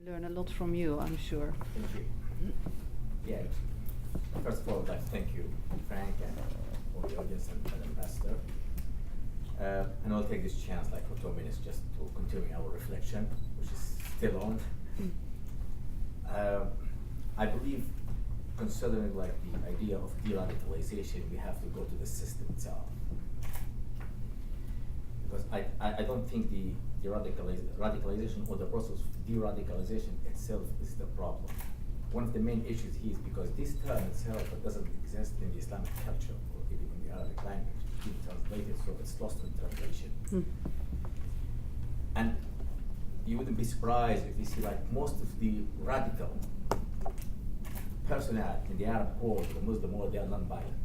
Learn a lot from you, I'm sure. Thank you. Yeah. First of all, I'd like to thank you, Frank, and all the audience and Ambassador. And I'll take this chance, like for 2 minutes, just to continue our reflection, which is still on. I believe, considering like the idea of de-radicalization, we have to go to the system itself. Because I don't think the radicalization or the process of de-radicalization itself is the problem. One of the main issues here is because this term itself doesn't exist in the Islamic culture or even in the Arabic language. It's been translated, so it's lost in translation. And you wouldn't be surprised if you see like most of the radical personnel in the Arab world, the Muslim world, they are non-violent.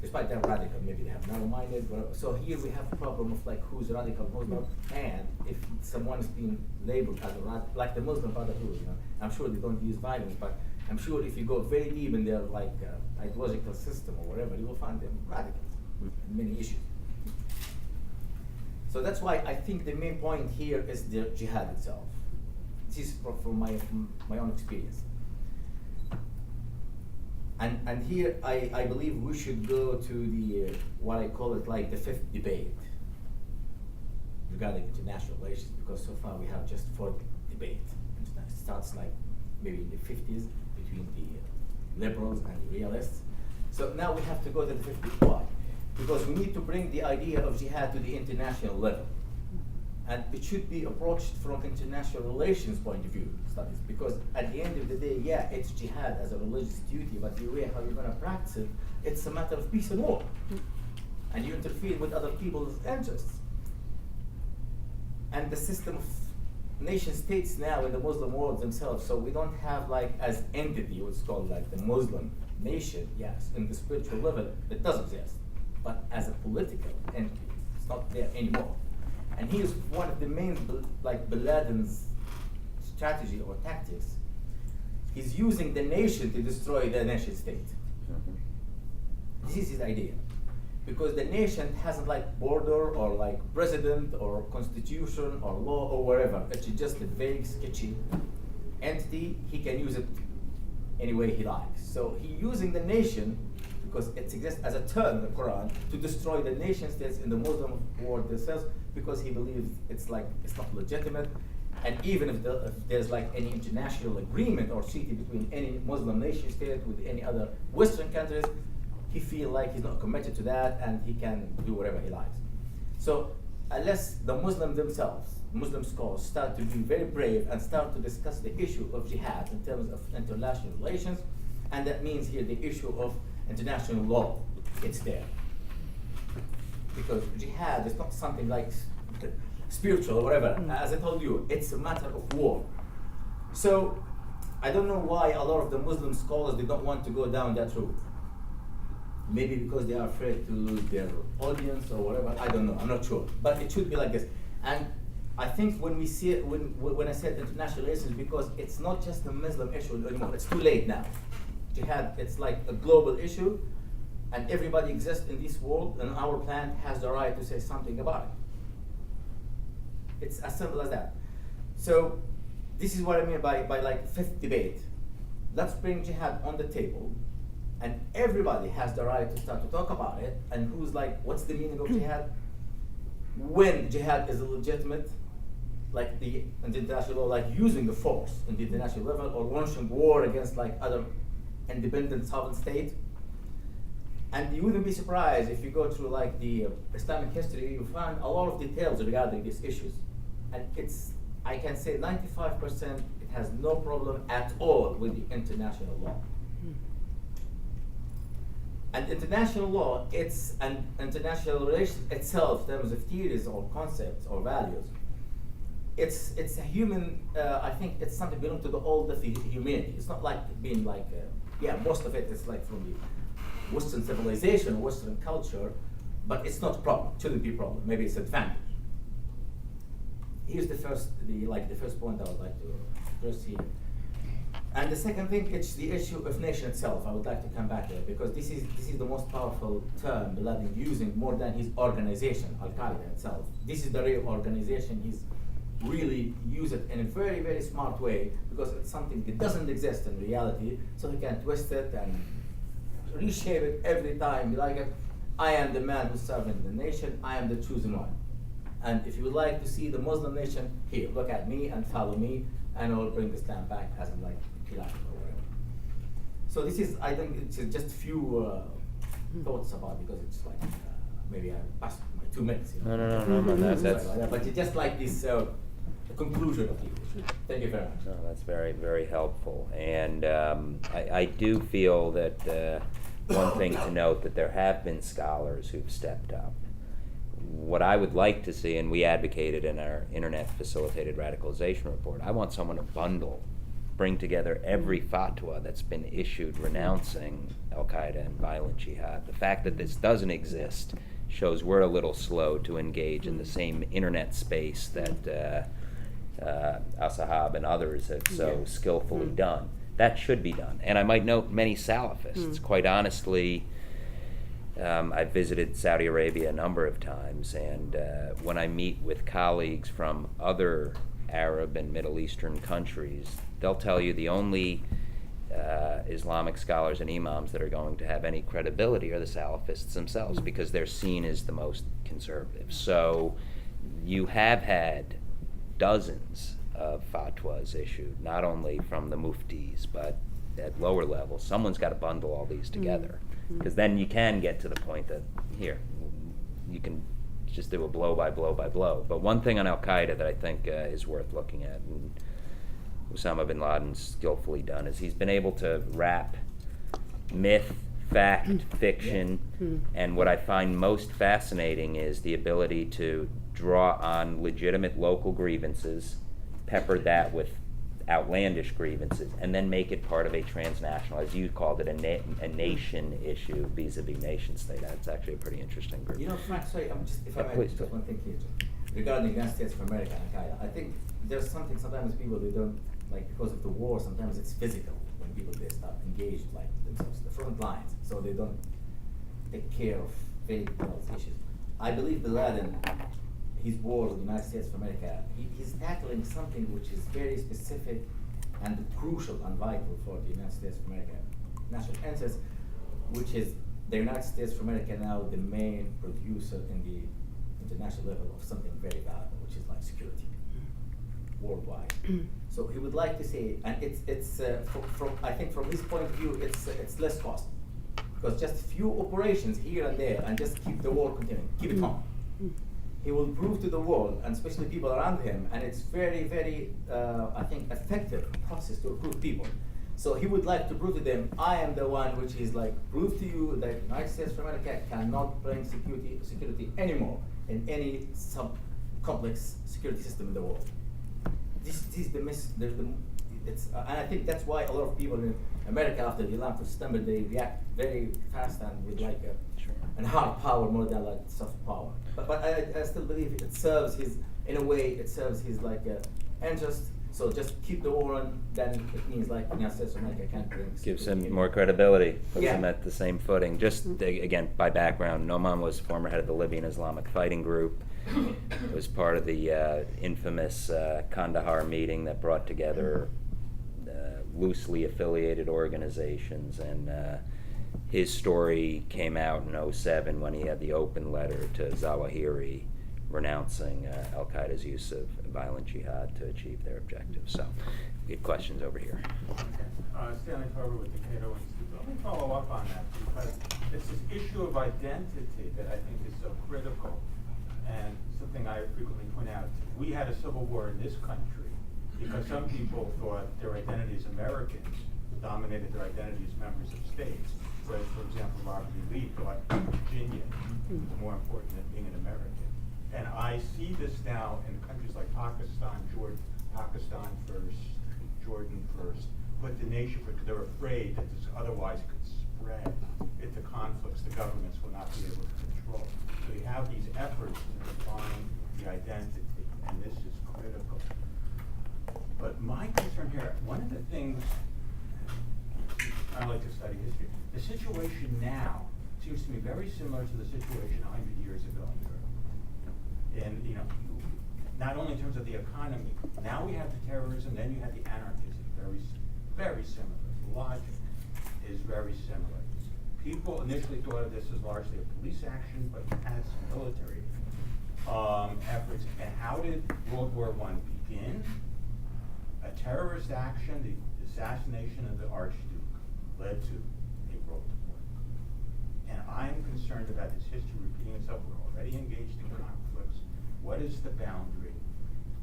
Despite they're radical, maybe they have narrow-minded. So here we have a problem of like who's radical, who's not, and if someone is being labeled as a radical, like the Muslim Brotherhood, you know, I'm sure they don't use violence, but I'm sure if you go very deep in their like ideological system or whatever, you will find them radicals in many issues. So that's why I think the main point here is the jihad itself. This is from my own experience. And here I believe we should go to the what I call it like the fifth debate regarding international relations, because so far we have just 4 debates. It starts like maybe in the 50s between the liberals and the realists. So now we have to go to the fifth debate. Why? Because we need to bring the idea of jihad to the international level. And it should be approached from international relations point of view studies, because at the end of the day, yeah, it's jihad as a religious duty, but the way how you're going to practice it, it's a matter of peace and war. And you interfere with other people's interests. And the system of nation states now in the Muslim world themselves, so we don't have like as entity what's called like the Muslim nation, yes, in the spiritual level, it does exist. But as a political entity, it's not there anymore. And here's one of the main, like Bin Laden's strategy or tactics. He's using the nation to destroy the nation state. This is his idea. Because the nation hasn't like border or like president or constitution or law or whatever. It's just a vague, sketchy entity. He can use it any way he likes. So he's using the nation, because it exists as a term in the Quran, to destroy the nation states in the Muslim world themselves, because he believes it's not legitimate. And even if there's like any international agreement or treaty between any Muslim nation state with any other Western countries, he feels like he's not committed to that and he can do whatever he likes. So unless the Muslims themselves, Muslim scholars, start to be very brave and start to discuss the issue of jihad in terms of international relations, and that means here the issue of international law, it's there. Because jihad is not something like spiritual or whatever. As I told you, it's a matter of war. So I don't know why a lot of the Muslim scholars, they don't want to go down that route. Maybe because they are afraid to lose their audience or whatever, I don't know, I'm not sure. But it should be like this. And I think when we see it, when I said international relations, because it's not just a Muslim issue anymore, it's too late now. Jihad, it's like a global issue, and everybody exists in this world, and our planet has the right to say something about it. It's as simple as that. So this is what I mean by like fifth debate. Let's bring jihad on the table, and everybody has the right to start to talk about it, and who's like, what's the meaning of jihad? When jihad is illegitimate, like the international law, like using the force in the international level, or launching war against like other independent sovereign state. And you wouldn't be surprised if you go through like the Islamic history, you find a lot of details regarding these issues. And it's, I can say 95%, it has no problem at all with the international law. And international law, it's an international relations itself in terms of theories or concepts or values. It's a human, I think it's something belong to the old of humanity. It's not like being like, yeah, most of it is like from the Western civilization, Western culture, but it's not a problem, shouldn't be a problem, maybe it's an advantage. Here's the first point I would like to address here. And the second thing, it's the issue of nation itself. I would like to come back to it, because this is the most powerful term Bin Laden using more than his organization, Al-Qaeda itself. This is the real organization really use it in a very, very smart way, because it's something that doesn't exist in reality, so he can twist it and reshape it every time. Be like, I am the man who's serving the nation, I am the chosen one. And if you would like to see the Muslim nation, here, look at me and follow me, and I will bring Islam back as in like Khilafah or whatever. So this is, I think, it's just a few thoughts about, because it's like, maybe I passed my 2 minutes. You know? No, that's But it's just like this the conclusion of the issue. Thank you very much. No, that's very, very helpful. And I do feel that one thing to note, that there have been scholars who've stepped up. What I would like to see, and we advocated in our Internet Facilitated Radicalization Report, I want someone to bring together every fatwa that's been issued renouncing Al-Qaeda and violent jihad. The fact that this doesn't exist shows we're a little slow to engage in the same internet space that Al-Sahab and others have so skillfully done. That should be done. And I might note many Salafists, quite honestly, I've visited Saudi Arabia a number of times, and when I meet with colleagues from other Arab and Middle Eastern countries, they'll tell you the only Islamic scholars and imams that are going to have any credibility are the Salafists themselves, because they're seen as the most conservative. So you have had dozens of fatwas issued, not only from the muftis, but at lower levels. Someone's got to bundle all these together, because then you can get to the point that, here, you can just do a blow by blow by blow. But one thing on Al-Qaeda that I think is worth looking at, and Osama bin Laden's skillfully done, is he's been able to wrap myth, fact, fiction, and what I find most fascinating is the ability to draw on legitimate local grievances, pepper that with outlandish grievances, and then make it part of a transnational, as you called it, a nation issue vis-a-vis nation state. That's actually a pretty interesting group. You know, Frank, sorry, I'm just, if I might, please, just one thing here, regarding the United States of America and Al-Qaeda. I think there's something sometimes people, they don't, like, because of the war, sometimes it's physical when people, they start engaged, like, themselves, the front lines, so they don't take care of very health issues. I believe Bin Laden, his war with the United States of America, he's tackling something which is very specific and crucial and vital for the United States of America national interest, which is the United States of America now the main producer in the international level of something very valuable, which is like security worldwide. So he would like to say, and it's from I think from his point of view, it's less cost, because just few operations here and there, and just keep the war continuing, keep it on. He will prove to the world, and especially people around him, and it's very, very, I think, effective process to recruit people. So he would like to prove to them, I am the one which is like, prove to you that the United States of America cannot bring security anymore in any complex security system in the world. This is and I think that's why a lot of people in America after the 11th of September, they react very fast and with like and hard power more than like soft power. But I still believe it serves his, in a way, it serves his like interest. So just keep the war on, then it means like the United States of America can't bring. Gives him more credibility, puts him at the same footing. Just again, by background, Noman was former head of the Libyan Islamic Fighting Group. It was part of the infamous Kandahar meeting that brought together loosely affiliated organizations, and his story came out in 2007 when he had the open letter to Zawahiri renouncing Al-Qaeda's use of violent jihad to achieve their objectives. So we have questions over here. Stanley Carver with the Cato Institute. Let me follow up on that, because it's this issue of identity that I think is so critical, and something I frequently point out. We had a civil war in this country because some people thought their identity as Americans dominated their identity as members of states. Whereas, for example, Robert E. Lee thought Virginia was more important than being an American. And I see this now in countries like Pakistan, Pakistan first, Jordan first, but the nation, because they're afraid that this otherwise could spread into conflicts the governments will not be able to control. So you have these efforts to define the identity, and this is critical. But my concern here, one of the things, I like to study history, the situation now seems to me very similar to the situation 100 years ago in Europe. And not only in terms of the economy, now we have the terrorism, then you have the anarchism, very similar. The logic is very similar. People initially thought of this as largely a police action, but it had some military efforts. And how did World War I begin? A terrorist action, the assassination of the Archduke, led to a World War. And I'm concerned about this history repeating itself. We're already engaged in conflicts. What is the boundary?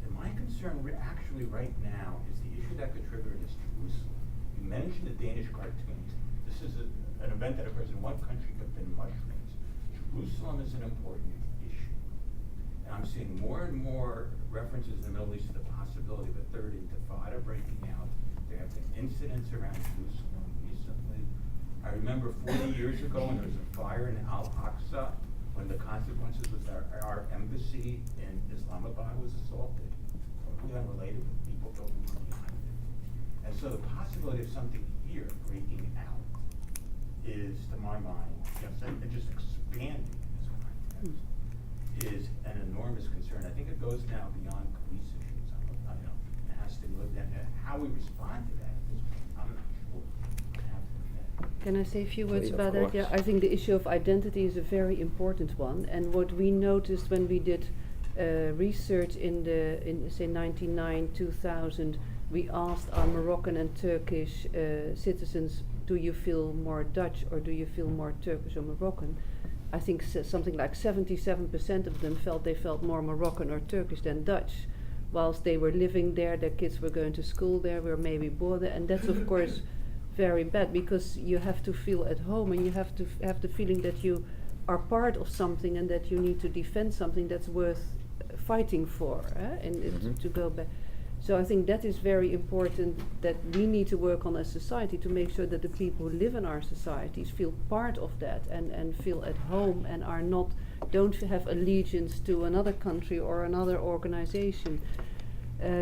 And my concern actually right now is the issue that could trigger it is Jerusalem. You mentioned the Danish cartoons. This is an event that occurs in one country could have been mushrooms. Jerusalem is an important issue. And I'm seeing more and more references in the Middle East to the possibility of a third intifada breaking out. There have been incidents around Jerusalem recently. I remember 40 years ago when there was a fire in Al-Aqsa, when the consequences was our embassy in Islamabad was assaulted. Totally unrelated, but people don't know behind it. And so the possibility of something here breaking out is, to my mind, and just expanding in this context, is an enormous concern. I think it goes now beyond police issues. It has to look at how we respond to that. I'm not sure. I have to admit. Can I say a few words Please, about of that? Yeah, course. I think the issue of identity is a very important one. And what we noticed when we did research in say 99, 2000, we asked our Moroccan and Turkish citizens, do you feel more Dutch or do you feel more Turkish or Moroccan? I think something like 77% of them felt they felt more Moroccan or Turkish than Dutch. Whilst they were living there, their kids were going to school there, were maybe born there, and that's of course very bad, because you have to feel at home and you have to have the feeling that you are part of something and that you need to defend something that's worth fighting for, and to go back. So I think that is very important, that we need to work on as society to make sure that the people who live in our societies feel part of that and feel at home and don't have allegiance to another country or another organization.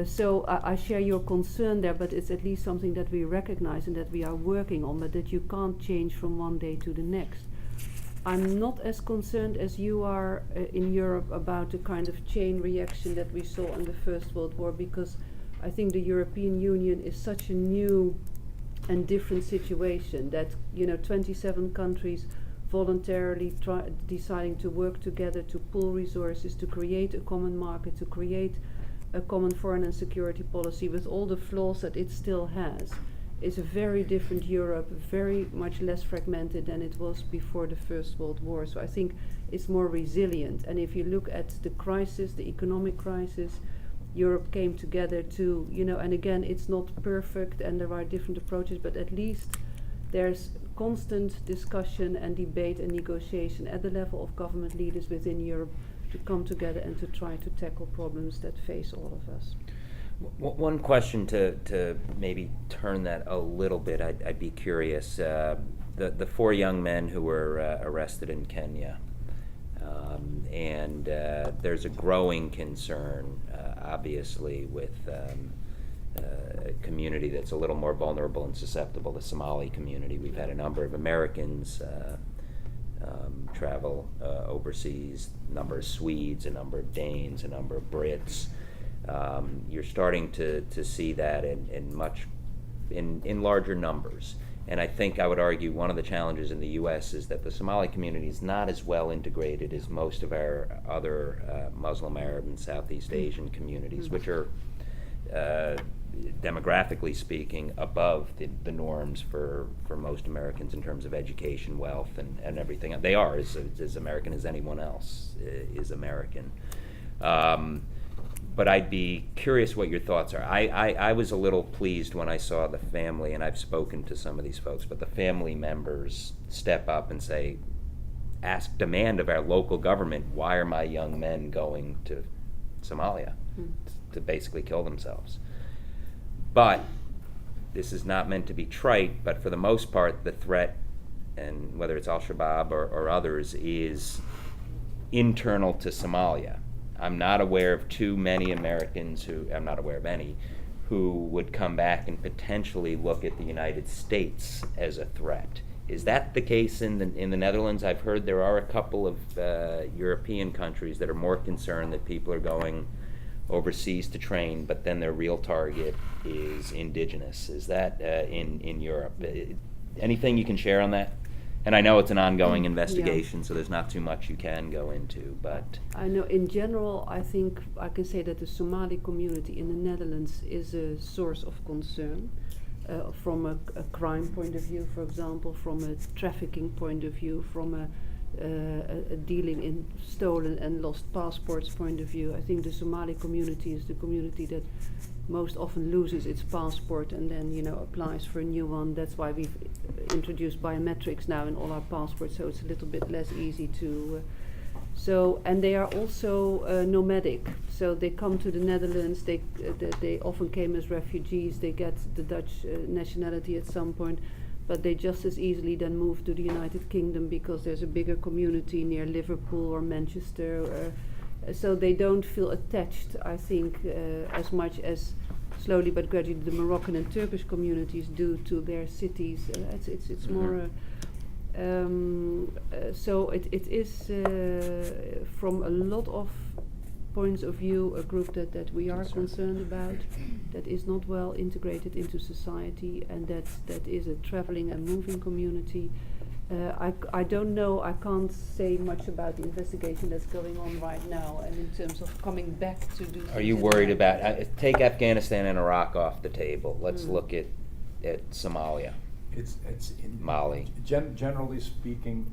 So I share your concern there, but it's at least something that we recognize and that we are working on, but that you can't change from one day to the next. I'm not as concerned as you are in Europe about the kind of chain reaction that we saw in the First World War, because I think the European Union is such a new and different situation that 27 countries voluntarily deciding to work together to pool resources, to create a common market, to create a common foreign and security policy with all the flaws that it still has. Is a very different Europe, very much less fragmented than it was before the First World War. So I think it's more resilient. And if you look at the crisis, the economic crisis, Europe came together to, and again, it's not perfect and there are different approaches, but at least there's constant discussion and debate and negotiation at the level of government leaders within Europe to come together and to try to tackle problems that face all of us. One question to maybe turn that a little bit, I'd be curious. The 4 young men who were arrested in Kenya, and there's a growing concern, obviously, with a community that's a little more vulnerable and susceptible, the Somali community. We've had a number of Americans travel overseas, a number of Swedes, a number of Danes, a number of Brits. You're starting to see that in larger numbers. And I think I would argue one of the challenges in the U.S. is that the Somali community is not as well integrated as most of our other Muslim, Arab, and Southeast Asian communities, which are, demographically speaking, above the norms for most Americans in terms of education, wealth, and everything. They are as American as anyone else is American. But I'd be curious what your thoughts are. I was a little pleased when I saw the family, and I've spoken to some of these folks, but the family members step up and say, demand of our local government, why are my young men going to Somalia to basically kill themselves? But this is not meant to be trite, but for the most part, the threat, and whether it's Al-Shabaab or others, is internal to Somalia. I'm not aware of too many Americans I'm not aware of any, who would come back and potentially look at the United States as a threat. Is that the case in the Netherlands? I've heard there are a couple of European countries that are more concerned that people are going overseas to train, but then their real target is indigenous. Is that in Europe? Anything you can share on that? And I know it's an ongoing investigation, so there's not too much you can go into, but... I know in general, I think I can say that the Somali community in the Netherlands is a source of concern from a crime point of view, for example, from a trafficking point of view, from a dealing in stolen and lost passports point of view. I think the Somali community is the community that most often loses its passport and then, applies for a new one. That's why we've introduced biometrics now in all our passports, so it's a little bit less easy to... and they are also nomadic. So they come to the Netherlands, they often came as refugees, they get the Dutch nationality at some point, but they just as easily then move to the United Kingdom because there's a bigger community near Liverpool or Manchester. So they don't feel attached, I think, as much as slowly but gradually the Moroccan and Turkish communities do to their cities. It's more... so it is, from a lot of points of view, a group that we are concerned about, that is not well integrated into society, and that is a traveling and moving community. I don't know, I can't say much about the investigation that's going on right now, and in terms of coming back to do... Are you worried about... take Afghanistan and Iraq off the table. Let's look at Somalia. It's in Mali. Generally speaking,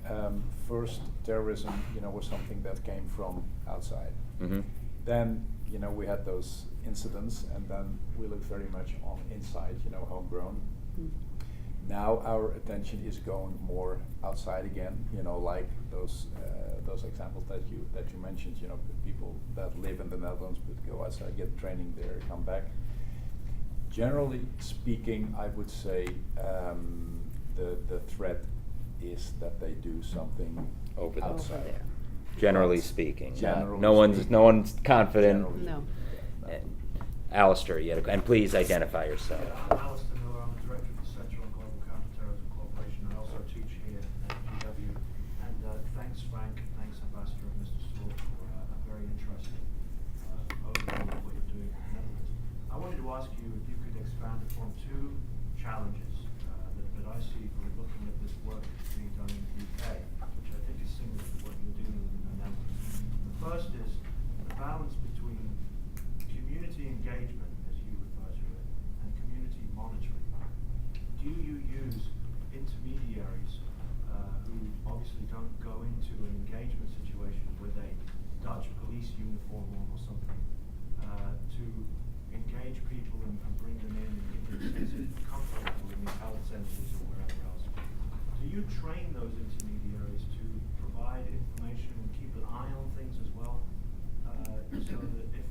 first terrorism, was something that came from outside. Mm-hmm. Then, we had those incidents, and then we looked very much on inside, homegrown. Mm. Now our attention is going more outside again, like those examples that you mentioned, people that live in the Netherlands but go outside, get training there, come back. Generally speaking, I would say the threat is that they do something Over outside. there. Generally speaking. Generally no one's confident. Generally No. Alistair, and please identify yourself. I'm Alistair Miller. I'm the director of the Centre on Global Counterterrorism Cooperation. I also teach here at GW. And thanks, Frank, and thanks, Ambassador and Mr. Storr, for a very interesting overview of what you're doing in the Netherlands. I wanted to ask you if you could expand upon two challenges that I see from looking at this work being done in the UK, which I think is similar to what you're doing in the Netherlands. The first is the balance between community engagement, as you refer to it, and community monitoring. Do you use intermediaries who obviously don't go into an engagement situation with a Dutch police uniform on or something to engage people and bring them in and give them a sense of comfortable in these health centres or wherever else? Do you train those intermediaries to provide information and keep an eye on things as well, so that if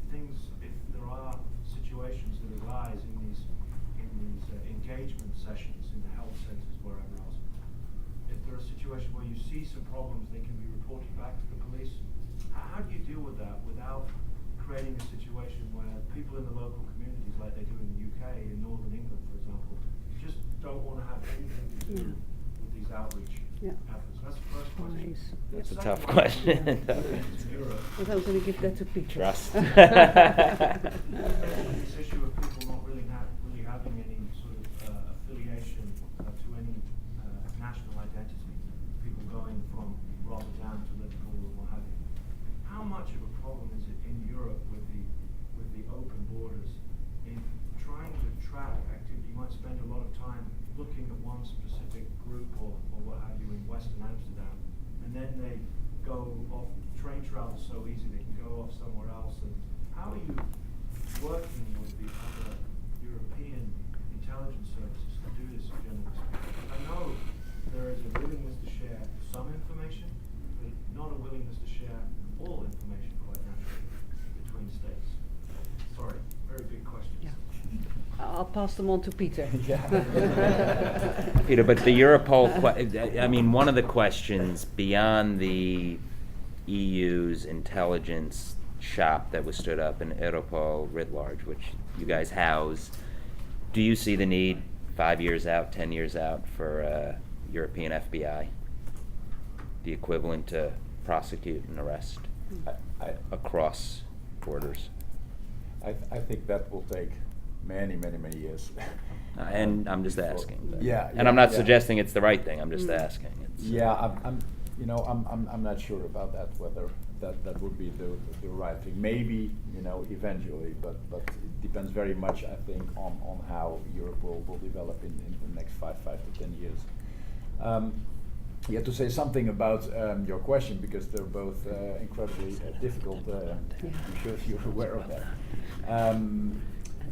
there are situations that arise in these engagement sessions in the health centres, wherever else, if there are situations where you see some problems, they can be reported back to the police? How do you deal with that without creating a situation where people in the local communities, like they do in the UK, in Northern England, for example, just don't want to have anything to do with these outreach efforts? That's the first question. Nice. That's a The tough second question. Europe. But I was going to give that to Peter. Trust. This issue of people not really having any sort of affiliation to any national identity, people going from Rotterdam to Liverpool or what have you. How much of a problem is it in Europe with the open borders in trying to track activity? You might spend a lot of time looking at one specific group or what have you in Western Amsterdam, and then they go off. Train travel so easy, they can go off somewhere else. And how are you working with the other European intelligence services to do this, generally speaking? I know there is a willingness to share some information, but not a willingness to share all information, quite naturally, between states. Sorry, very big questions. Yeah. I'll pass them on to Peter. Peter, but the Europol, one of the questions beyond the EU's intelligence shop that was stood up in Europol writ large, which you guys house, do you see the need 5 years out, 10 years out for European FBI, the equivalent to prosecute and arrest across borders? I think that will take many years. And I'm just before- asking. but- Yeah. And I'm not yeah. suggesting it's the right thing, I'm just asking. It's, Yeah, I'm not sure about that, whether that would be the right thing. Maybe, eventually, but it depends very much, I think, on how Europe will develop in the next 5 to 10 years. You have to say something about your question, because they're both incredibly difficult. I'm sure you're aware of that.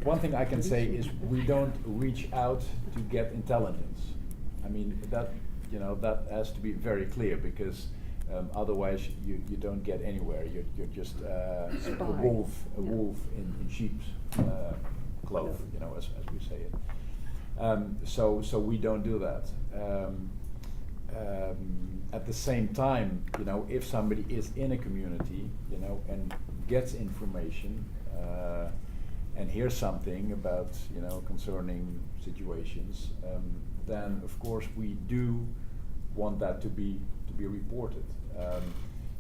One thing I can say is we don't reach out to get intelligence. I mean, that has to be very clear, because otherwise you don't get anywhere. You're just a wolf in sheep's cloth, as we say it. So we don't do that. At the same time, if somebody is in a community, and gets information, and hears something about, concerning situations, then of course we do want that to be reported.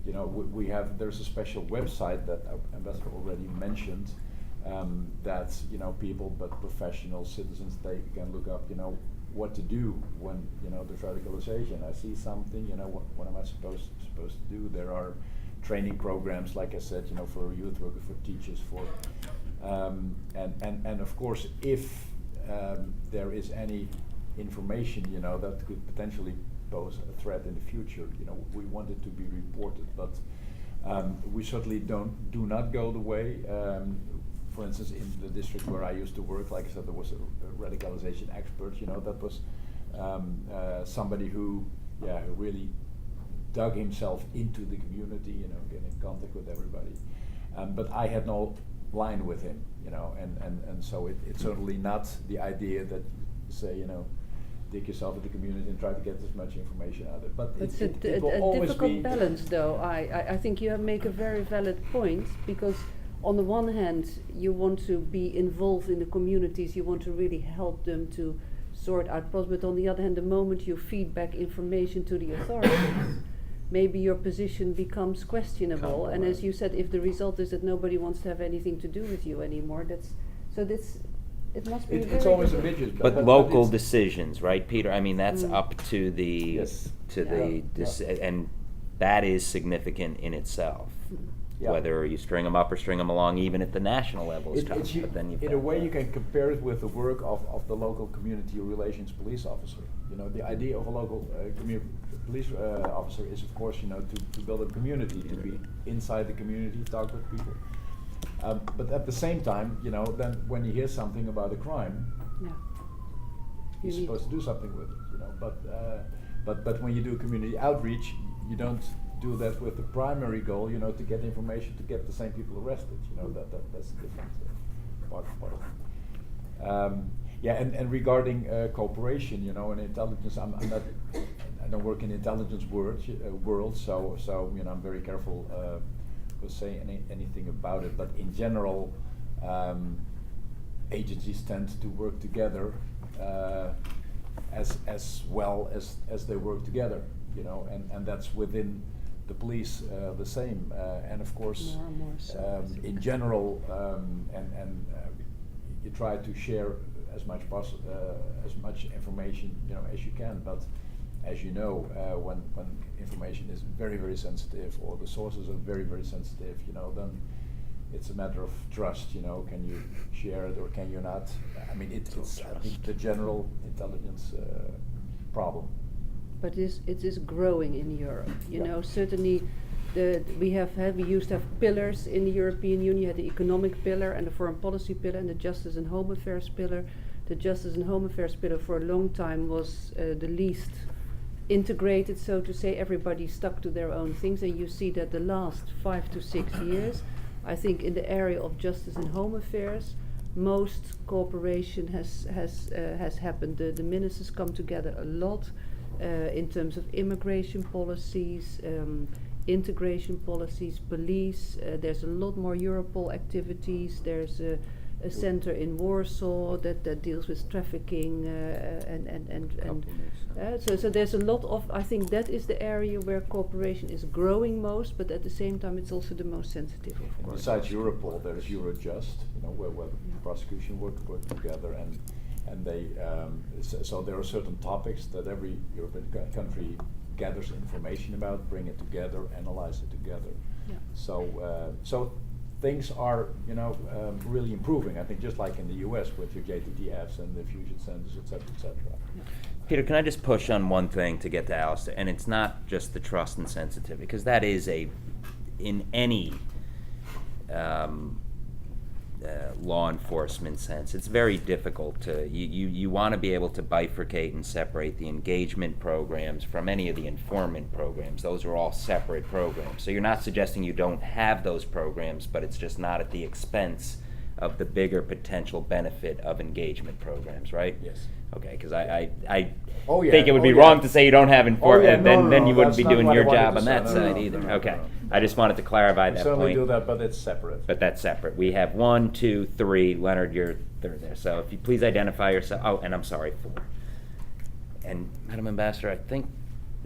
There's a special website that our ambassador already mentioned, that people, but professional citizens, they can look up, what to do when there's radicalization. I see something, what am I supposed to do? There are training programs, like I said, for youth workers, for teachers, and of course, if there is any information, that could potentially pose a threat in the future, we want it to be reported, but we certainly do not go the way. For instance, in the district where I used to work, like I said, there was a radicalization expert. That was somebody who really dug himself into the community, getting in contact with everybody. But I had no line with him, and so it's certainly not the idea that you say, dig yourself into the community and try to get as much information out of it. But It's it will a always difficult be balance, though. I think you make a very valid point, because on the one hand, you want to be involved in the communities, you want to really help them to sort out problems, but on the other hand, the moment you feed back information to the authorities, maybe your position becomes questionable. And as you said, if the result is that nobody wants to have anything to do with you anymore, it must be it's always a midget. But local decisions, right, Peter? I mean, that's up to the Yes. and that is significant in itself. Yeah. Whether you string them up or string them along, even at the national level, is tough. But then you've in got a way, the- you can compare it with the work of the local community relations police officer. The idea of a local police officer is, of course, to build a community, to be inside the community, talk with people. But at the same time, then when you hear something about a crime, you're supposed to do something with it. But when you do community outreach, you don't do that with the primary goal, to get information, to get the same people arrested. That's the different part of it. And regarding cooperation, and intelligence, I don't work in the intelligence world, so I'm very careful with saying anything about it. But in general, agencies tend to work together as well as they work together, and that's within the police the same, and of course, more and more so. in general, you try to share as much information as you can. But as you know, when information is very sensitive, or the sources are very sensitive, then it's a matter of trust. Can you share it or can you not? I mean, it's I think the general intelligence problem. But it is growing in Europe. Certainly, we used to have pillars in the European Union. You had the economic pillar and the foreign policy pillar and the justice and home affairs pillar. The justice and home affairs pillar for a long time was the least integrated, so to say. Everybody stuck to their own things, and you see that the last 5 to 6 years, I think in the area of justice and home affairs, most cooperation has happened. The ministers come together a lot. In terms of immigration policies, integration policies, police, there's a lot more Europol activities. There's a center in Warsaw that deals with trafficking so there's a lot of, I think that is the area where cooperation is growing most, but at the same time it's also the most sensitive, of And course. besides Europol, there's Eurojust, where the prosecution work together, and they so there are certain topics that every European country gathers information about, bring it together, analyze it together. Yeah. So things are really improving. I think just like in the U.S. with your JTTFs and the fusion centers, et cetera, et cetera. Yeah. Peter, can I just push on one thing to get to Alistair? And it's not just the trust and sensitivity, because that is in any law enforcement sense, it's very difficult to, you want to be able to bifurcate and separate the engagement programs from any of the informant programs. Those are all separate programs. So you're not suggesting you don't have those programs, but it's just not at the expense of the bigger potential benefit of engagement programs, right? Yes. Okay, because I Oh, yeah. think it would be Oh, yeah. wrong to say you don't have informant, then you wouldn't that's be not doing what I your wanted job to on say. that No, side no, either. no, Okay, no. I just wanted to clarify We that certainly point. do that, but it's separate. But that's separate. We have 1, 2, 3. Leonard, you're third there. So if you please identify yourself. Oh, and I'm sorry, 4. And Madam Ambassador, I think,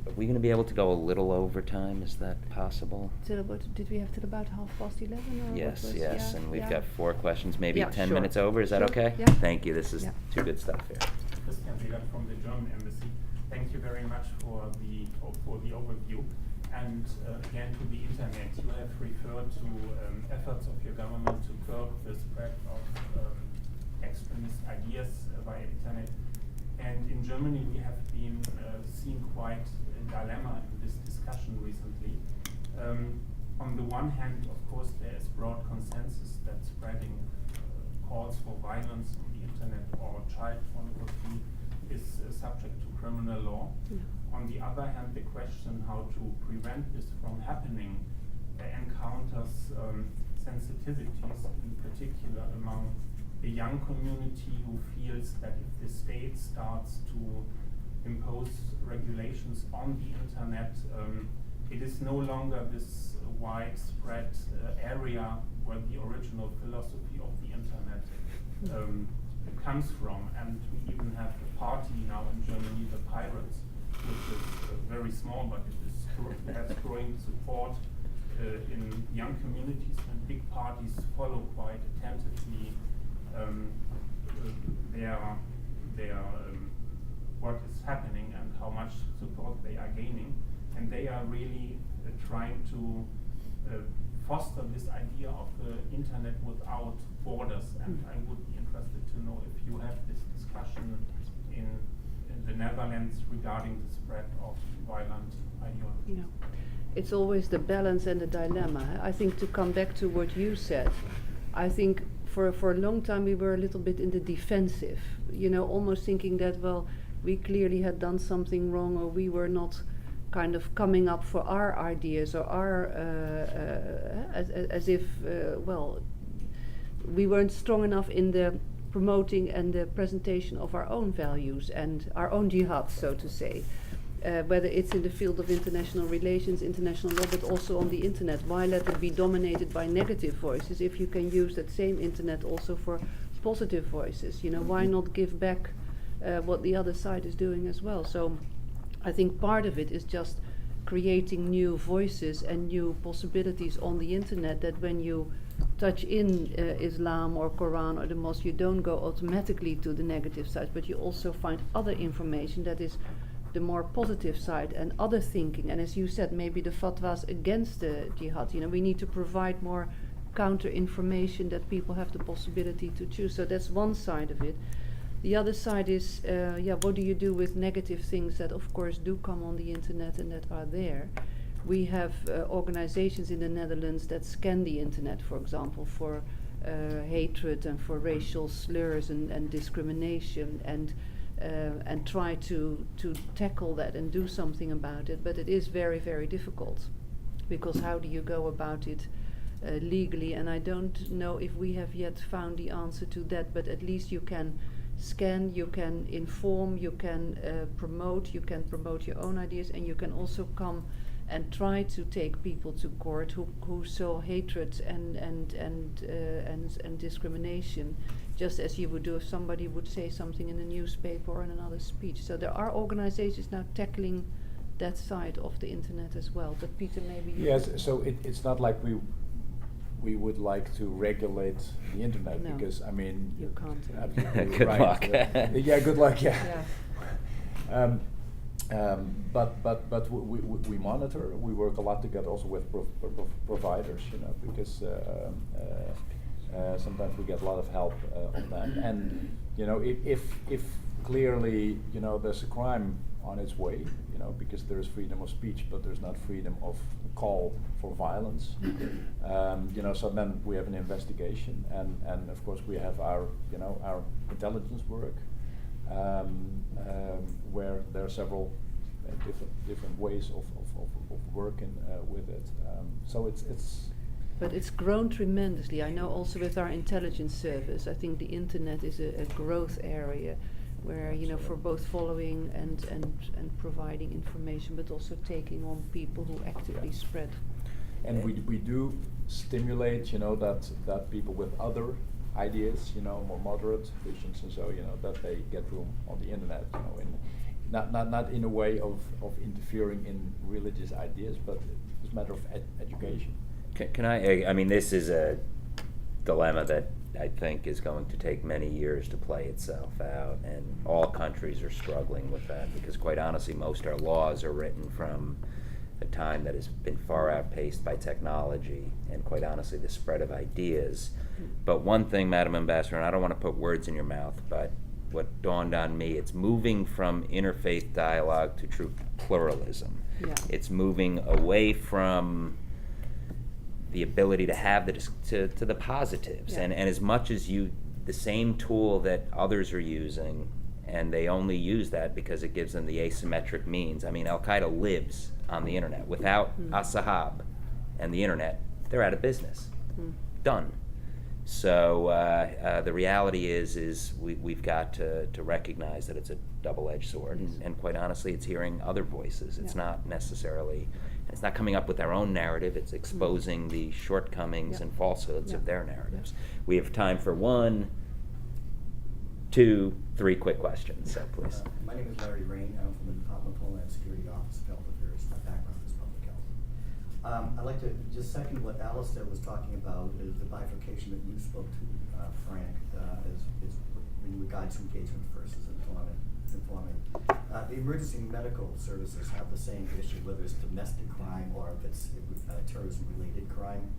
are we going to be able to go a little over time? Is that possible? Till about, did we have till about 11:30 or what Yes, was- yes. yeah, And we've yeah. got 4 questions, maybe Yeah, 10 sure. minutes over. Is that Sure, okay? yeah. Thank you. This is Yeah. too good stuff here. Christian Seeger from the German Embassy. Thank you very much for the overview. And again, to the internet, you have referred to efforts of your government to curb the spread of extremist ideas via internet. And in Germany, we have been seeing quite a dilemma in this discussion recently. On the one hand, of course, there is broad consensus that spreading calls for violence on the internet or child pornography is subject to criminal law. Yeah. On the other hand, the question how to prevent this from happening encounters sensitivities, in particular among the young community who feels that if the state starts to impose regulations on the internet, it is no longer this widespread area where the original philosophy of the internet comes from. And we even have a party now in Germany, the Pirates, which is very small, but it has growing support in young communities, and big parties follow quite attentively their what is happening and how much support they are gaining, and they are really trying to foster this idea of the internet without borders. And I would be interested to know if you have this discussion in the Netherlands regarding the spread of violent ideology. Yeah. It's always the balance and the dilemma. I think to come back to what you said, I think for a long time we were a little bit in the defensive, almost thinking that, well, we clearly had done something wrong, or we were not kind of coming up for our ideas, or our, as if, we weren't strong enough in the promoting and the presentation of our own values and our own jihad, so to say. Whether it's in the field of international relations, international law, but also on the internet. Why let it be dominated by negative voices if you can use that same internet also for positive voices? Why not give back what the other side is doing as well? So I think part of it is just creating new voices and new possibilities on the internet, that when you touch in Islam or Quran or the mosque, you don't go automatically to the negative side, but you also find other information that is the more positive side and other thinking. And as you said, maybe the fatwas against the jihad, we need to provide more counter information that people have the possibility to choose. So that's one side of it. The other side is, what do you do with negative things that of course do come on the internet and that are there? We have organizations in the Netherlands that scan the internet, for example, for hatred and for racial slurs and discrimination, and try to tackle that and do something about it. But it is very, very difficult, because how do you go about it legally? And I don't know if we have yet found the answer to that, but at least you can scan, you can inform, you can promote your own ideas, and you can also come and try to take people to court who sow hatred and discrimination, just as you would do if somebody would say something in a newspaper or in another speech. So there are organizations now tackling that side of the internet as well. But Peter, maybe you Yes, so it's not like we would like to regulate the internet, No. because I mean You can't. absolutely Good right. luck. Yeah, good luck. Yeah. Yeah. But we monitor. We work a lot together also with providers, because sometimes we get a lot of help on that. And if clearly there's a crime on its way, because there is freedom of speech, but there's not freedom of call for violence. So then we have an investigation, and of course we have our intelligence work. Where there are several different ways of working with it. So it's. But it's grown tremendously. I know also with our intelligence service, I think the internet is a growth area where, for both following and providing information, but also taking on people who actively spread. And we do stimulate, that people with other ideas, more moderate visions, and so that they get room on the internet, not in a way of interfering in religious ideas, but it's a matter of education. Can I mean, this is a dilemma that I think is going to take many years to play itself out, and all countries are struggling with that, because quite honestly, most of our laws are written from a time that has been far outpaced by technology and, quite honestly, the spread of ideas. But one thing, Madam Ambassador, and I don't want to put words in your mouth, but what dawned on me, it's moving from interfaith dialogue to true pluralism. Yeah. It's moving away from the ability to have to the positives. Yeah. And as much as the same tool that others are using, and they only use that because it gives them the asymmetric means. I mean, Al-Qaeda lives on the internet. Without As-Sahab and the internet, they're out of business. Done. So the reality is we've got to recognize that it's a double-edged sword, and quite honestly, it's hearing other voices. It's not necessarily, it's not coming up with their own narrative. It's exposing the shortcomings and falsehoods of their narratives. We have time for 1, 2, 3 quick questions. So please. My name is Larry Rain. I'm from the Department of Homeland Security Office of Health Affairs. My background is public health. I'd like to just second what Alistair was talking about, is the bifurcation that you spoke to, Frank, is in regards to engagement versus informing. The emergency medical services have the same issue, whether it's domestic crime or if it's terrorism-related crime.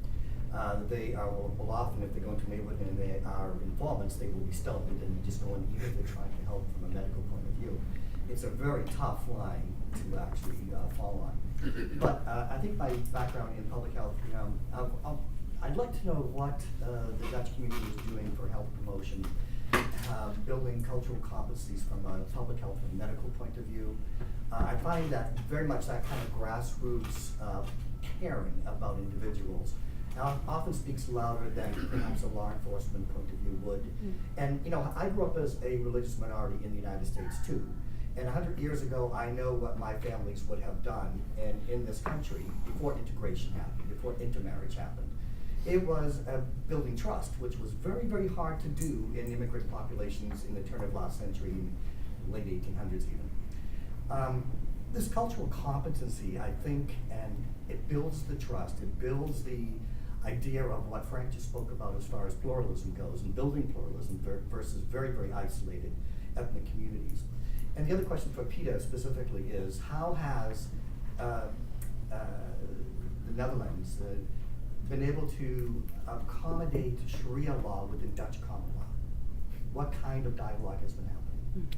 They are will often, if they go into a neighborhood and they are informants, they will be stealthed and just go in even if they're trying to help from a medical point of view. It's a very tough line to actually fall on. But I think my background in public health, I'd like to know what the Dutch community is doing for health promotion, building cultural competencies from a public health and medical point of view. I find that very much that kind of grassroots caring about individuals often speaks louder than perhaps a law enforcement point of view would. And I grew up as a religious minority in the United States too. And 100 years ago, I know what my families would have done in this country before integration happened, before intermarriage happened. It was building trust, which was very, very hard to do in immigrant populations in the turn of last century, in late 1800s even. This cultural competency, I think, and it builds the trust, it builds the idea of what Frank just spoke about as far as pluralism goes, and building pluralism versus very, very isolated ethnic communities. And the other question for Peter specifically is, how has the Netherlands been able to accommodate Sharia law within Dutch common law? What kind of dialogue has been happening?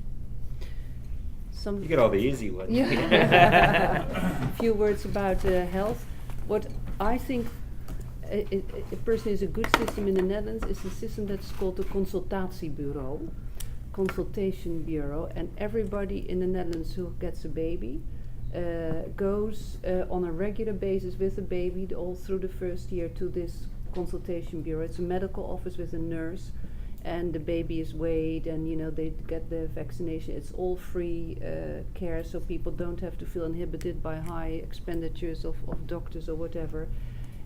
You get all the easy ones. A few words about health. What I think it personally is a good system in the Netherlands is a system that's called the consultation bureau, and everybody in the Netherlands who gets a baby goes on a regular basis with the baby all through the first year to this consultation bureau. It's a medical office with a nurse, and the baby is weighed, and they get the vaccination. It's all free care, so people don't have to feel inhibited by high expenditures of doctors or whatever.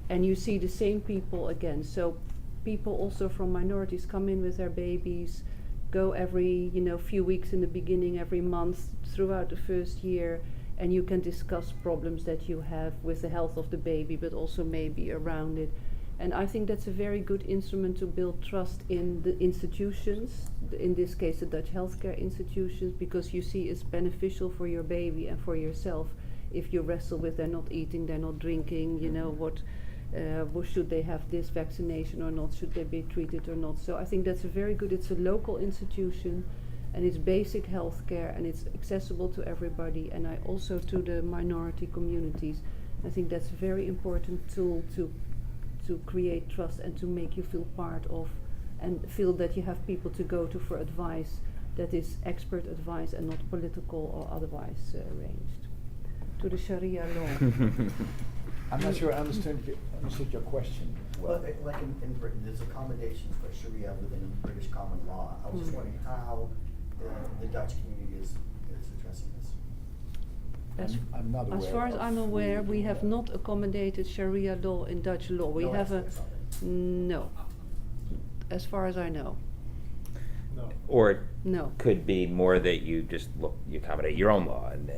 And you see the same people again. So people also from minorities come in with their babies, go every few weeks in the beginning, every month throughout the first year, and you can discuss problems that you have with the health of the baby, but also maybe around it. And I think that's a very good instrument to build trust in the institutions, in this case the Dutch healthcare institutions, because you see it's beneficial for your baby and for yourself if you wrestle with they're not eating, they're not drinking, should they have this vaccination or not, should they be treated or not. So I think that's it's a local institution, and it's basic health care, and it's accessible to everybody, and also to the minority communities. I think that's a very important tool to create trust and to make you feel part of, and feel that you have people to go to for advice that is expert advice and not political or otherwise arranged. To the Sharia law. I'm not sure I understood your question. Well, like in Britain, there's accommodations for Sharia within British common law. I was just wondering how the Dutch community is addressing this. I'm not aware. As far as I'm aware, we have not accommodated Sharia law in Dutch law. We No have aspects of it. no, as far as I know. No. Or it No. could be more that you accommodate your own law and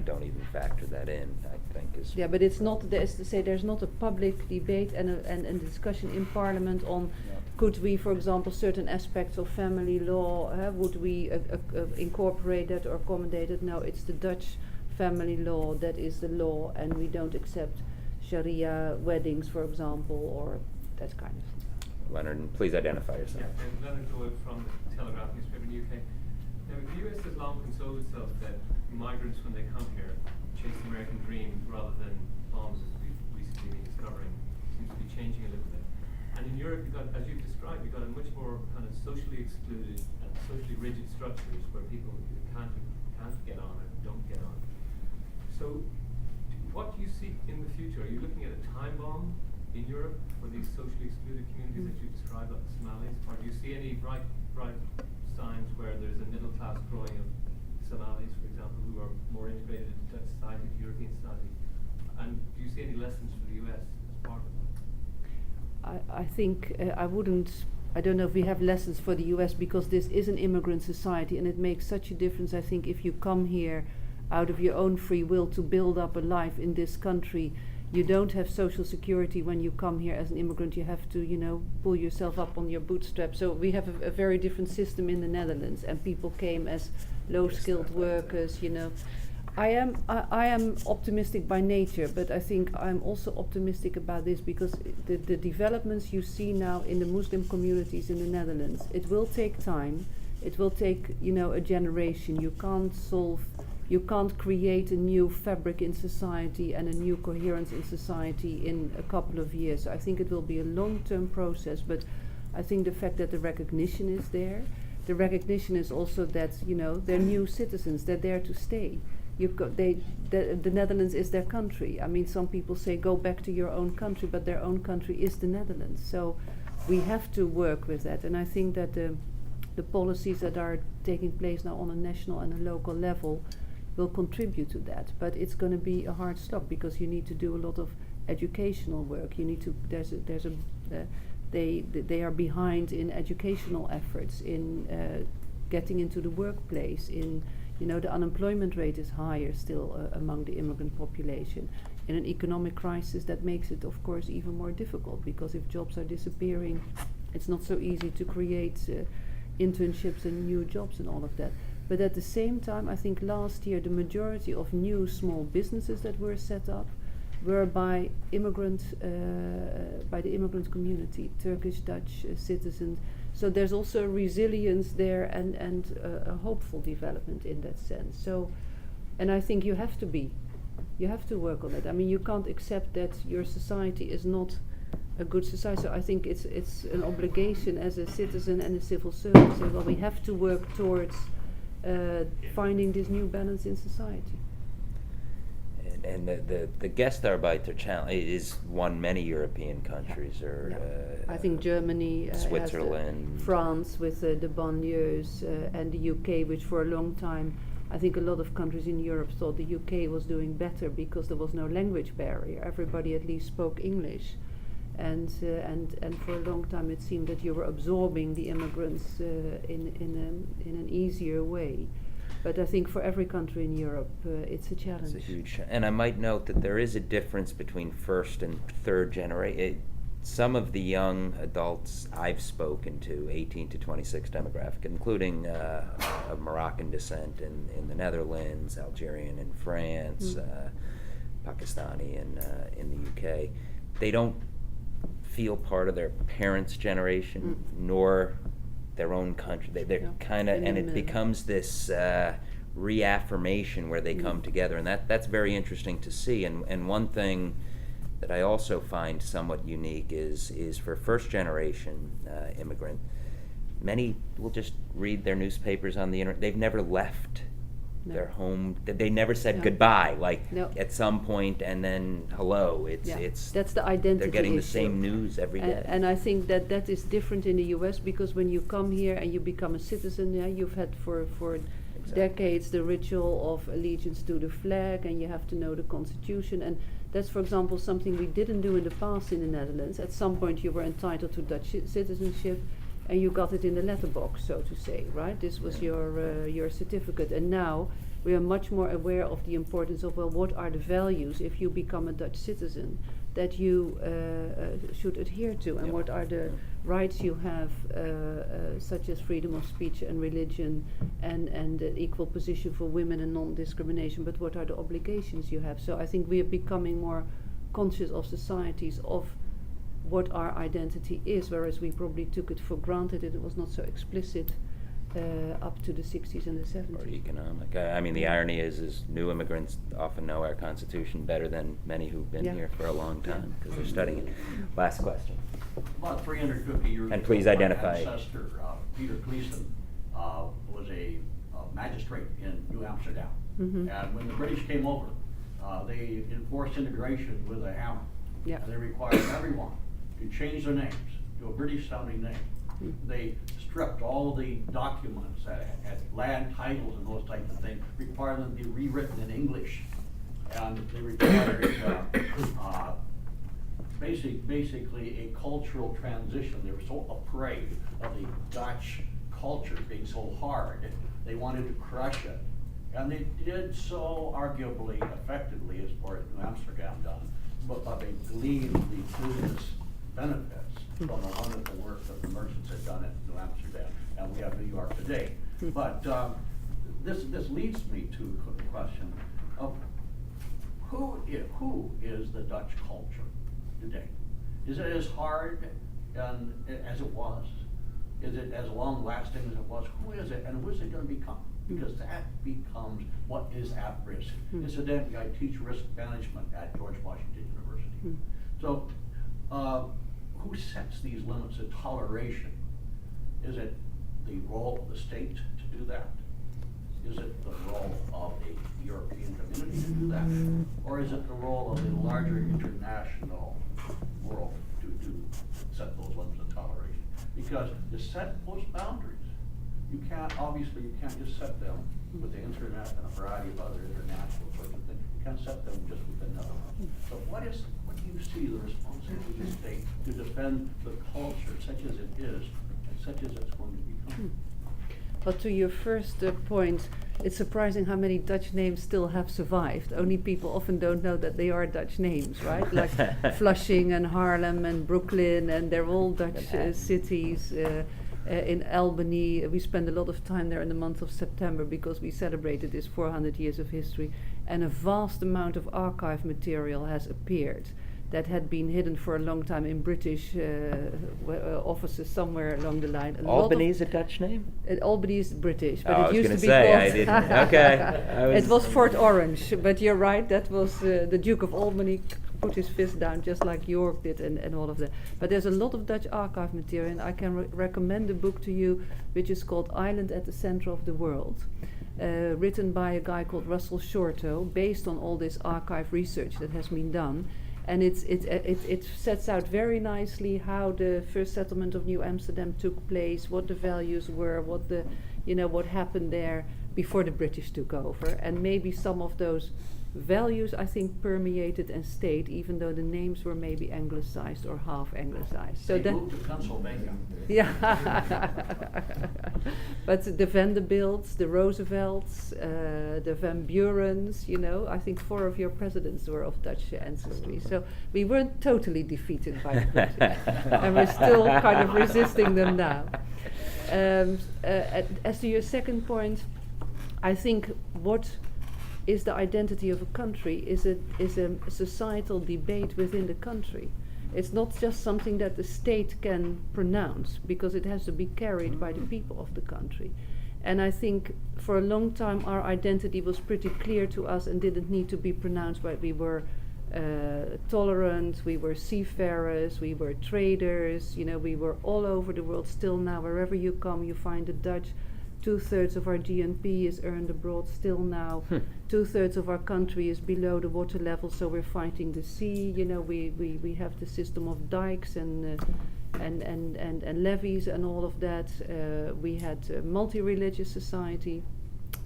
don't even factor that in, I think is. Yeah, but it's not, there's not a public debate and a discussion in Parliament on could we, for example, certain aspects of family law, would we incorporate that or accommodate it? No, it's the Dutch family law that is the law, and we don't accept Sharia weddings, for example, or that kind of thing. Leonard, please identify yourself. Yeah, and Leonard Doyle from the Telegraph newspaper in the UK. Now, the US has long consoled itself that migrants, when they come here, chase the American dream rather than bombs, as we've recently been discovering. Seems to be changing a little bit. And in Europe, as you've described, you've got a much more kind of socially excluded and socially rigid structures where people can't get on and don't get on. So, what do you see in the future? Are you looking at a time bomb in Europe for these socially excluded communities that you described, like the Somalis? Or do you see any bright signs where there's a middle class growing of Somalis, for example, who are more integrated into Dutch society, to European society? And do you see any lessons for the US as part of that? I think I don't know if we have lessons for the US, because this is an immigrant society, and it makes such a difference. I think if you come here out of your own free will to build up a life in this country, you don't have social security when you come here as an immigrant. You have to, pull yourself up on your bootstraps. So we have a very different system in the Netherlands, and people came as low-skilled workers. I am optimistic by nature, but I think I'm also optimistic about this because the developments you see now in the Muslim communities in the Netherlands, it will take time. It will take, a generation. You can't create a new fabric in society and a new coherence in society in a couple of years. So I think it will be a long-term process, but I think the fact that the recognition is there, the recognition is also that, they're new citizens, they're there to stay. The Netherlands is their country. I mean, some people say go back to your own country, but their own country is the Netherlands. So we have to work with that, and I think that the policies that are taking place now on a national and a local level will contribute to that. But it's going to be a hard slog because you need to do a lot of educational work. You need to. They are behind in educational efforts, in getting into the workplace. The unemployment rate is higher still among the immigrant population. In an economic crisis, that makes it, of course, even more difficult, because if jobs are disappearing, it's not so easy to create internships and new jobs and all of that. But at the same time, I think last year the majority of new small businesses that were set up were by the immigrant community, Turkish, Dutch citizens. So there's also a resilience there and a hopeful development in that sense. So, and I think you have to work on it. I mean, you can't accept that your society is not a good society. So I think it's an obligation as a citizen and a civil servant to say, well, we have to work towards finding this new balance in society. and the Gastarbeiter challenge is won many European countries, or I think Germany, Switzerland, has France with the banlieues, and the UK, which for a long time, I think a lot of countries in Europe thought the UK was doing better because there was no language barrier. Everybody at least spoke English, and for a long time it seemed that you were absorbing the immigrants in an easier way. But I think for every country in Europe, it's a challenge. It's a huge, and I might note that there is a difference between first and third generation. Some of the young adults I've spoken to, 18 to 26 demographic, including of Moroccan descent in the Netherlands, Algerian in France, Pakistani in the UK, they don't feel part of their parents' generation, nor their own country. They're kind of, and it becomes this reaffirmation where they come together, and that's very interesting to see. And one thing that I also find somewhat unique is for first generation immigrant, many will just read their newspapers on the internet. They've never left their home. They never said goodbye, like at some point, and then hello. It's that's the identity. They're getting the issue. same news every day. And I think that is different in the US, because when you come here and you become a citizen, you've had for decades the ritual of allegiance to the flag, and you have to know the Constitution. And that's, for example, something we didn't do in the past in the Netherlands. At some point you were entitled to Dutch citizenship, and you got it in the letterbox, so to say, right? This was your certificate. And now we are much more aware of the importance of, well, what are the values if you become a Dutch citizen that you should adhere to, and what are the rights you have, such as freedom of speech and religion, and equal position for women and non-discrimination, but what are the obligations you have? So I think we are becoming more conscious of societies of what our identity is, whereas we probably took it for granted. It was not so explicit up to the 60s and the 70s. Or economic. I mean, the irony is new immigrants often know our Constitution better than many who've been here for a long time because they're studying it. Last question. About 350 years And ago, please my identify. ancestor, Peter Gleason, was a magistrate in New Amsterdam. Mm-hmm. And when the British came over, they enforced integration with a hammer. Yeah. And they required everyone to change their names to a British-sounding name. They stripped all the documents that had land titles and those types of things, required them to be rewritten in English. And they required basically a cultural transition. They were so afraid of the Dutch culture being so hard, they wanted to crush it. And they did so arguably effectively, as far as New Amsterdam done, but they gleaned the business benefits from the wonderful work that the merchants had done at New Amsterdam, and we have New York today. But this leads me to the question of who is the Dutch culture today? Is it as hard as it was? Is it as long-lasting as it was? Who is it, and who's it going to become? Because that becomes what is at risk. Incidentally, I teach risk management at George Washington University. So, who sets these limits of toleration? Is it the role of the state to do that? Is it the role of a European community to do that? Or is it the role of the larger international world to set those limits of toleration? Because to set those boundaries, you can't just set them with the internet and a variety of other international sorts of things. You can't set them just with the Netherlands. So what do you see the responsibility of the state to defend the culture such as it is and such as it's going to become? But to your first point, it's surprising how many Dutch names still have survived. Only people often don't know that they are Dutch names, right? Like Flushing and Haarlem and Brooklyn, and they're all Dutch cities. In Albany, we spend a lot of time there in the month of September because we celebrated this 400 years of history, and a vast amount of archive material has appeared that had been hidden for a long time in British offices somewhere along the line. Albany is a Dutch name? Albany is British, but I it was used gonna to be say, called... I didn't. Okay. It was Fort Orange, but you're right, that was the Duke of Albany put his fist down just like York did and all of that. But there's a lot of Dutch archive material, and I can recommend a book to you which is called Island at the Center of the World. written by a guy called Russell Shorto, based on all this archive research that has been done. And it sets out very nicely how the first settlement of New Amsterdam took place, what the values were, what happened there before the British took over. And maybe some of those values, I think, permeated and stayed, even though the names were maybe anglicized or half anglicized. So They that moved to Pennsylvania. yeah, but the Vanderbilts, the Roosevelts, the Van Burens, I think 4 of your presidents were of Dutch ancestry. So we weren't totally defeated by the British, and we're still kind of resisting them now. As to your second point, I think what is the identity of a country is a societal debate within the country. It's not just something that the state can pronounce, because it has to be carried by the people of the country. And I think for a long time our identity was pretty clear to us and didn't need to be pronounced, but we were tolerant, we were seafarers, we were traders, we were all over the world. Still now, wherever you come, you find the Dutch. 2/3 of our GNP is earned abroad still now. 2/3 of our country is below the water level, so we're fighting the sea. We have the system of dikes and levees and all of that. We had a multi-religious society,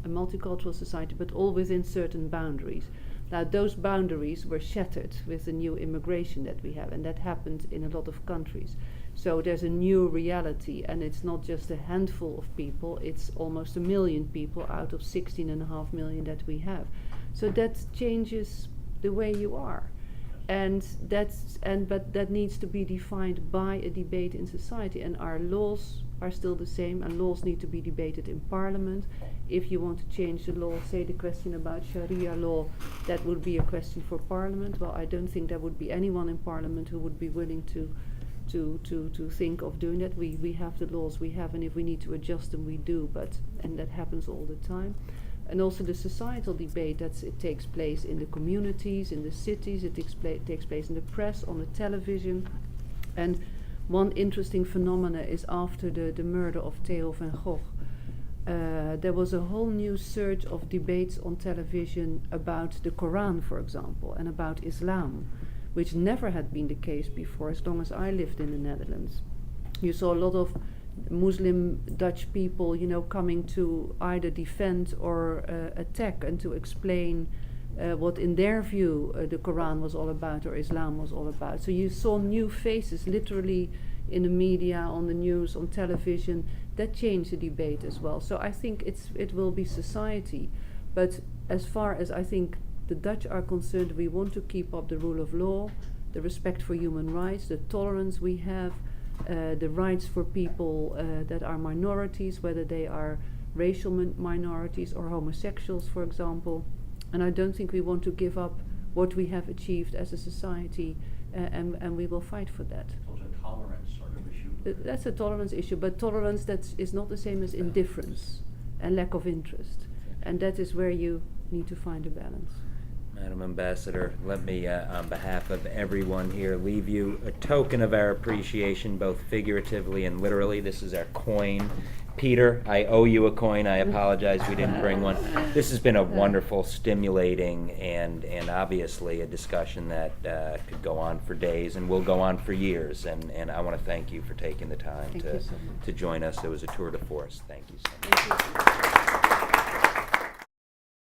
a multicultural society, but all within certain boundaries. Now those boundaries were shattered with the new immigration that we have, and that happened in a lot of countries. So there's a new reality, and it's not just a handful of people, it's almost 1 million people out of 16.5 million that we have. So that changes the way you are. But that needs to be defined by a debate in society, and our laws are still the same, and laws need to be debated in Parliament. If you want to change the law, say the question about Sharia law, that would be a question for Parliament. Well, I don't think there would be anyone in Parliament who would be willing to think of doing that. We have the laws we have, and if we need to adjust them, we do, and that happens all the time. And also the societal debate, it takes place in the communities, in the cities, it takes place in the press, on the television. And one interesting phenomena is after the murder of Theo van Gogh, there was a whole new surge of debates on television about the Quran, for example, and about Islam, which never had been the case before as long as I lived in the Netherlands. You saw a lot of Muslim Dutch people, coming to either defend or attack and to explain what in their view the Quran was all about or Islam was all about. So you saw new faces literally in the media, on the news, on television. That changed the debate as well. So I think it will be society. But as far as I think the Dutch are concerned, we want to keep up the rule of law, the respect for human rights, the tolerance we have, the rights for people that are minorities, whether they are racial minorities or homosexuals, for example. And I don't think we want to give up what we have achieved as a society, and we will fight for that. So it's a tolerance sort of issue. That's a tolerance issue, but tolerance is not the same as indifference and lack of interest. And that is where you need to find a balance. Madam Ambassador, let me, on behalf of everyone here, leave you a token of our appreciation, both figuratively and literally. This is our coin. Peter, I owe you a coin. I apologize we didn't bring one. This has been a wonderful, stimulating, and obviously a discussion that could go on for days and will go on for years. And I want to thank you for taking the time to join us. It was a tour de force. Thank you so much. Thank you.